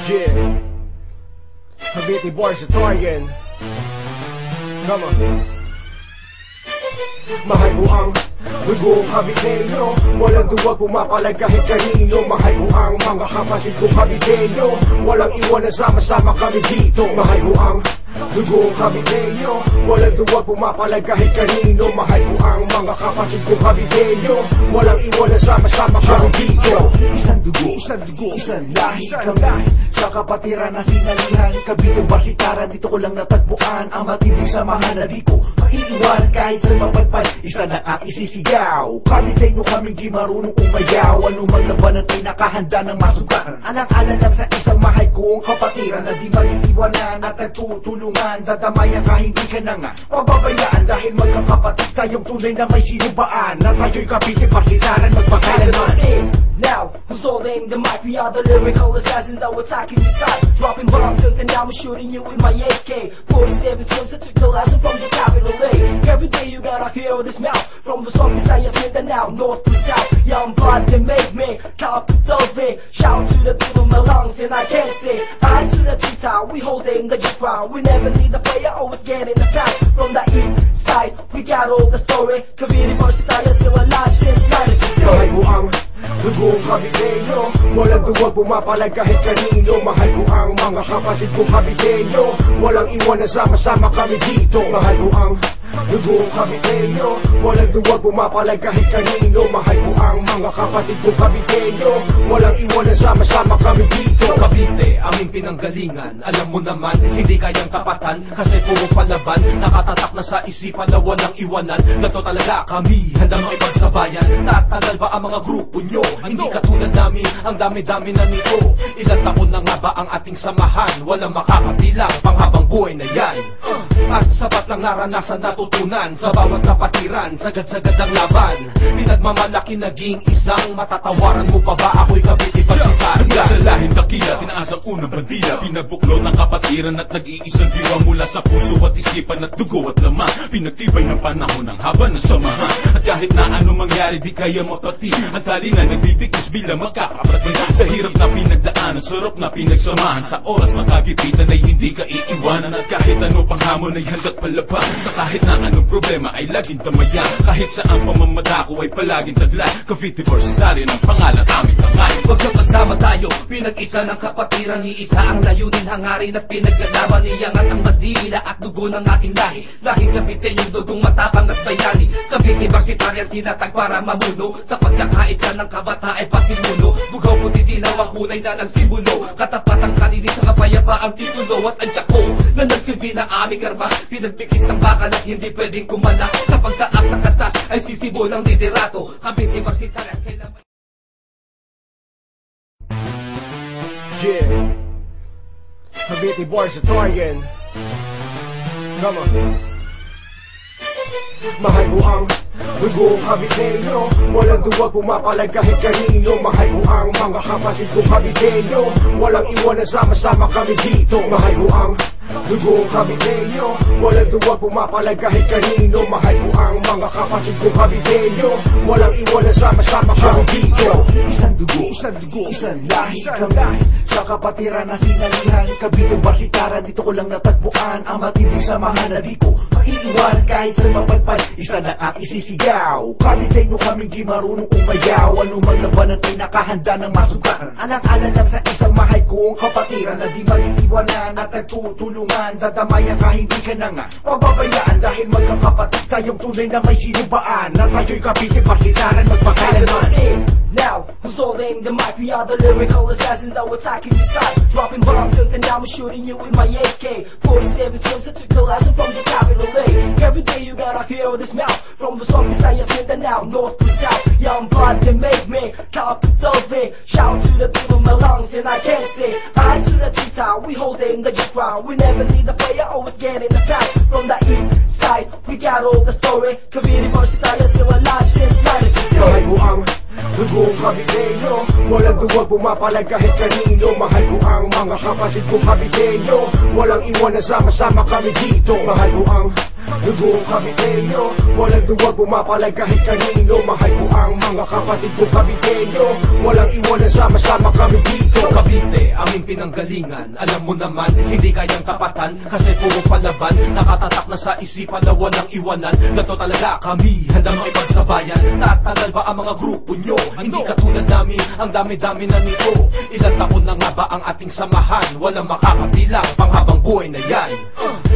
Yeah, Cavite boys sa Torian. Come on. Mahal ko ang dugo Caviteño, walang duwag pumapalag kahit kanino. Mahal ko ang mga kapatid ko Caviteño, walang iwanan, sama-sama kami dito. Mahal ko ang dugo Caviteño, walang duwag pumapalag kahit kanino. Mahal ko ang mga kapatid ko Caviteño, walang iwanan, sama-sama kami dito. Isang dugo, isang lahi kami sa kapatiran na sinalihan. Cavite Barsitara, dito ko lang natagpuan ang matinding samahan na di ko maiiwan kahit sa mapagpad. Isa na ang isisigaw, Caviteño kaming di marunong umayaw. Anumang labanan ay nakahanda ng masugatan. Alang-alang lang sa isang mahal kong kapatiran na di mag-iiwanan at nagtutulungan. Dadamayan ka, hindi ka na nga pababayaan dahil magkakapatid tayong tunay na may sinubaan. Na tayo'y Cavite Barsitaran magpakailanman. Now, who's holding the mic? We are the lyrical assassins that were attacking the side, dropping bombs, and now I'm shooting you with my AK 47 skills. I took the lesson from the capital A. Every day you gotta hear this mouth, from the song Visayas, Mindanao, north to south. Young blood, they make me capital V. Shout to the people, my lungs, and I can't say I to the T-Town, we holding the G-Crown. We never need a player, always getting the pack. From the east side, we got all the story. Cavite Barsitara still alive since 96. Mahal ko ang dugo Caviteño, walang duwag pumapalag kahit kanino. Mahal ko ang mga kapatid ko Caviteño, walang iwanan, sama-sama kami dito. Mahal ko ang dugo Caviteño, walang duwag pumapalag kahit kanino. Mahal ko ang mga kapatid ko Caviteño, walang iwanan, sama-sama kami dito. Cavite, aming pinanggalingan. Alam mo naman, hindi kayang tapatan kasi puro palaban. Nakatatak na sa isipan na walang iwanan. Gato talaga kami, handa makipagsabayan. Tatagal ba ang mga grupo nyo? Hindi katulad namin, ang dami-dami na nito. Ilang taon na nga ba ang ating samahan? Walang makakabilang, panghabang buhay na yan. At sapat lang naranasan, natutunan sa bawat kapatiran, sagad-sagad ang laban. Pinagmamalaki naging isang matatawaran mo pa ba? Ako'y Cavite Barsitara. Sa lahing dakila, tinaas ang unang bandila. Pinagbuklod ng kapatiran at nag-iisang diwa mula sa puso at isipan at dugo at laman. Pinagtibay ng panahon ng haba ng samahan. At kahit na anong mangyari, di kaya mapati. Ang talingan nagbibigis bilang magkakapatid. Sa hirap na pinagdaanan, sarap na pinagsamahan. Sa oras na kagipitan ay hindi ka iiwanan. At kahit ano pang hamon ay handa't palaban. Sa kahit na anong problema ay laging tamayan. Kahit saan pamamadako ay palaging taglay. Cavite Barsitara ng pangalan aming tangay. Pagkakasama tayo, pinag-isa ng kapatiran. Iisa ang layunin, hangarin at pinaglalaban. Iyangat ang madila at dugo ng ating lahi. Lahing Cavite yung dugong matapang at bayani. Cavite Barsitara ang tinatag para mamuno. Sa pagkakaisa ng kabata ay pasimuno. Bugaw mo titinaw ang kulay na ng simbolo. Katapat ang kanilig sa kapayapaang titulo. At ang tsako na nagsilbi na aming karmas. Pinagbigis ng bakal at hindi pwedeng kumalas. Sa pagtaas ng katas ay sisibol ang liderato. Cavite Barsitara kailangan. Yeah, Cavite boys sa Torian. Come on. Mahal ko ang dugo Caviteño, walang duwag pumapalag kahit kanino. Mahal ko ang mga kapatid ko Caviteño, walang iwanan, sama-sama kami dito. Mahal ko ang dugo Caviteño, walang duwag pumapalag kahit kanino. Mahal ko ang mga kapatid ko Caviteño, walang iwanan, sama-sama kami dito. Isang dugo, isang lahi kami sa kapatiran na sinalihan. Cavite Barsitara, dito ko lang natagpuan ang matinding samahan na di ko maiiwan kahit sa mapagpad. Isa na ang isisigaw, Caviteño kaming di marunong umayaw. Anumang labanan ay nakahanda ng masugatan. Alang-alang lang sa isang mahal kong kapatiran na di mag-iiwanan at nagtutulungan. Dadamayan ka, hindi ka na nga pababayaan dahil magkakapatid tayong tunay na may sinubaan. Na tayo'y Cavite Barsitara magpakailanman. Now, who's holding the mic? We are the lyrical assassins that were attacking the side, dropping bombs, and now I'm shooting you with my AK 47 skills. I took the lesson from the capital A. Every day you gotta hear this mouth, from the song Visayas, Mindanao, north to south. Young blood, they make me capital V. Shout to the people, my lungs, and I can't say I to the T-Town, we holding the G-Crown. We never need a player, always getting the pack. From the east side, we got all the story. Cavite Barsitara still alive since 96. Mahal ko ang dugo Caviteño, walang duwag pumapalag kahit kanino. Mahal ko ang mga kapatid ko Caviteño, walang iwanan, sama-sama kami dito. Mahal ko ang Dugo Caviteño, walang duwag pumapalag kahit kanino. Mahal ko ang mga kapatid ko Caviteño, walang iwanan, sama-sama kami dito. Cavite, aming pinanggalingan. Alam mo naman, hindi kayang tapatan kasi puro palaban. Nakatatak na sa isipan na walang iwanan. Gato talaga kami, handa makipagsabayan. Tatagal ba ang mga grupo nyo? Hindi katulad namin, ang dami-dami na nito. Ilang taon na nga ba ang ating samahan? Walang makakabilang, panghabang buhay na yan.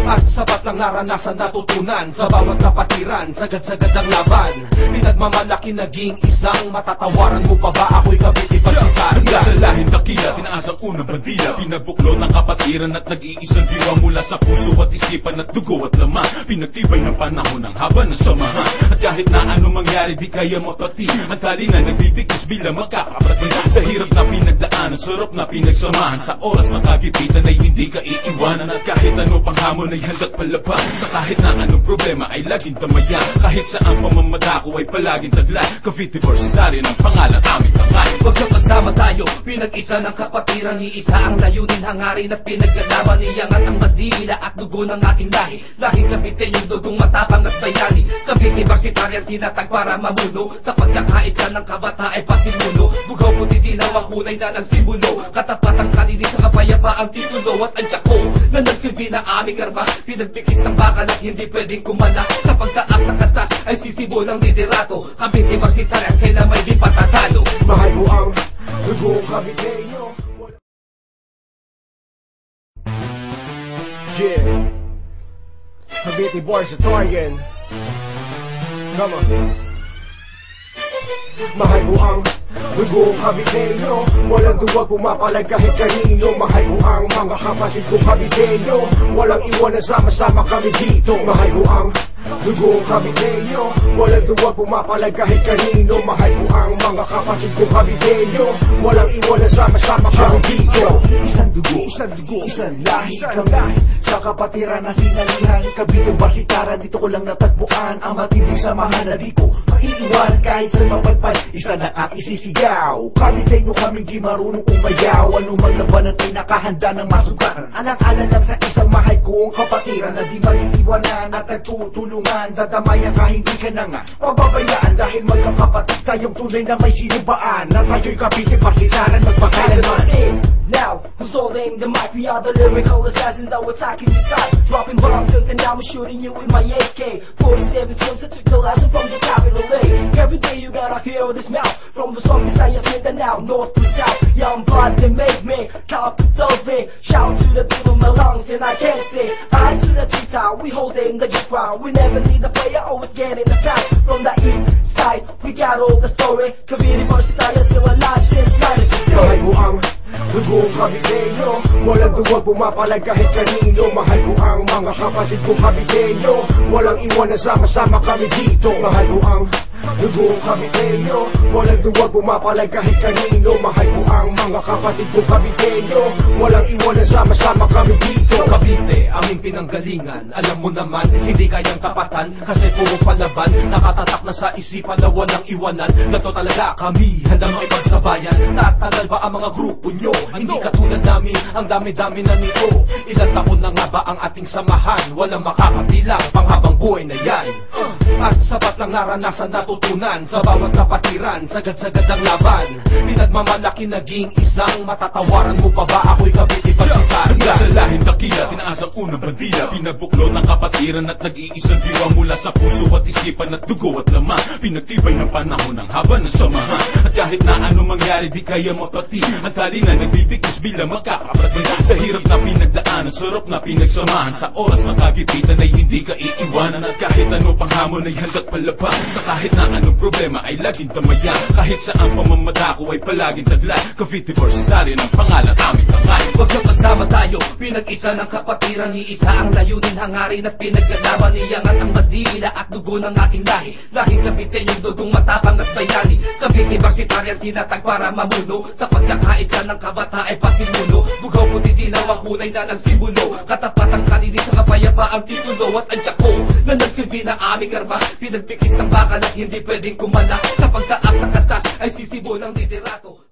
At sapat lang naranasan, natutunan sa bawat kapatiran, sagad-sagad ang laban. Pinagmamalaki naging isang matatawaran mo pa ba ako'y Cavite pagsitaran? Sa lahing dakila, tinaas ang unang bandila. Pinagbuklod ng kapatiran at nag-iisang diwa mula sa puso at isipan at dugo at laman. Pinagtibay ng panahon ng haba ng samahan. At kahit na anong mangyari, di kaya mapati. Ang talingan nagbibigis bilang magkakapatid. Sa hirap na pinagdaan, sarap na pinagsamahan. Sa oras na kagipitan ay hindi ka iiwanan. At kahit ano pang hamon ay handa't palaban. Sa kahit na anong problema ay laging tamayan. Kahit saan pamamadako ay palaging taglay. Cavite Varsitario ng pangalan aming tangay. Pagkakasama tayo, pinag-isa ng kapatiran. Iisa ang layunin, hangarin at pinaglalaban. Iyangat ang madila at dugo ng ating lahi. Lahing Cavite yung dugong matapang at bayani. Cavite Varsitario tinatag para mamuno. Sa pagkakaisa ng kabata ay pasimuno. Bugaw puti dilaw ang kulay na ng simbolo. Katapat ang kalinis sa kapayapaang titulo. At ang tsako na nagsilbi na aming karmas. Pinagbigis ng bakal at hindi pwedeng kumala. Sa pagtaas ng katas ay sisibo ng liderato. Cavite Varsitario kailan may di patatalo. Mahal ko ang dugo Caviteño. Yeah, Cavite Varsitarian. Come on. Mahal ko ang dugo Caviteño, walang duwag pumapalag kahit kanino. Mahal ko ang mga kapatid ko Caviteño, walang iwanan, sama-sama kami dito. Mahal ko ang dugo Caviteño, walang duwag pumapalag kahit kanino. Mahal ko ang mga kapatid ko Caviteño, walang iwanan, sama-sama kami dito. Isang dugo, isang lahi kami. Sa kapatiran na sinalihan, Cavite Varsitario, dito ko lang natagpuan ang matinding samahan na di ko maiiwan kahit sa mapagpad. Isa na ang isisigaw, Caviteño kaming di marunong umayaw. Anumang labanan ay nakahanda ng masugatan. Alang-alang lang sa isang mahal kong kapatiran na di mag-iiwanan at nagtutulungan. Dadamayan ka hindi ka na nga pababayaan dahil magkakapatid tayong tunay na may sinubaan. Na tayo'y Cavite Varsitario magpakailanman. Now, who's holding the mic? We are the lyrical assassins that were attacking your side. Dropping bombs and now I'm shooting you with my AK 47 skills, I took the lesson from the capital A. Every day you gotta hear this mouth. From the song Visayas, Mindanao, north to south. Young blood, they make me capital V. Shout to the people, my lungs, and I can't say I to the T-Town, we holding the G-Crown. We never need a player, always getting the back. From the east side, we got all the story. Cavite Varsitario still alive since 96. Mahal ko ang dugo Caviteño, walang duwag pumapalag kahit kanino. Mahal ko ang mga kapatid ko Caviteño, walang iwanan, sama-sama kami dito. Mahal ko ang dugo Caviteño, walang duwag pumapalag kahit kanino. Mahal ko ang mga kapatid ko Caviteño, walang iwanan, sama-sama kami dito. Cavite, aming pinanggalingan. Alam mo naman, hindi kayang tapatan kasi puro palaban. Nakatatak na sa isipan na walang iwanan. Gato talaga kami, handa makipagsabayan. Tatagal ba ang mga grupo nyo? Hindi katulad namin, ang dami-dami na nito. Ilang taon na nga ba ang ating samahan? Walang makakabilang, panghabang buhay na yan. At sapat lang naranasan, natutunan sa bawat kapatiran, sagad-sagad ang laban. Pinagmamalaki naging isang matatawaran mo pa ba ako'y Cavite Varsitario? Sa lahing dakila, tinaas ang unang bandila. Pinagbuklod ng kapatiran at nag-iisang diwa mula sa puso at isipan at dugo at laman. Pinagtibay ng panahon ng haba ng samahan. At kahit na anong mangyari, di kaya mapati. Ang talingan nagbibigis bilang magkakapatid. Sa hirap na pinagdaan, sarap na pinagsamahan. Sa oras na kagipitan ay hindi ka iiwanan. At kahit ano pang hamon ay handa't palaban. Sa kahit na anong problema ay laging tamayan. Kahit saan pamamadako ay palaging taglay. Cavite Varsitario ng pangalan aming tangay. Pagkakasama tayo, pinag-isa ng kapatiran. Iisa ang layunin, hangarin at pinaglalaban. Iyangat ang madila at dugo ng ating lahi. Lahing Cavite yung dugong matapang at bayani. Cavite Varsitario tinatag para mamuno. Sa pagkakaisa ng kabata ay pasimuno. Bugaw puti dilaw ang kulay na ng simbolo. Katapat ang kalinis sa kapayapaang titulo. At ang tsako na nagsilbi na aming karmas. Pinagbigis ng bakal at hindi pwedeng kumala. Sa pagtaas ng katas ay sisibo ng liderato.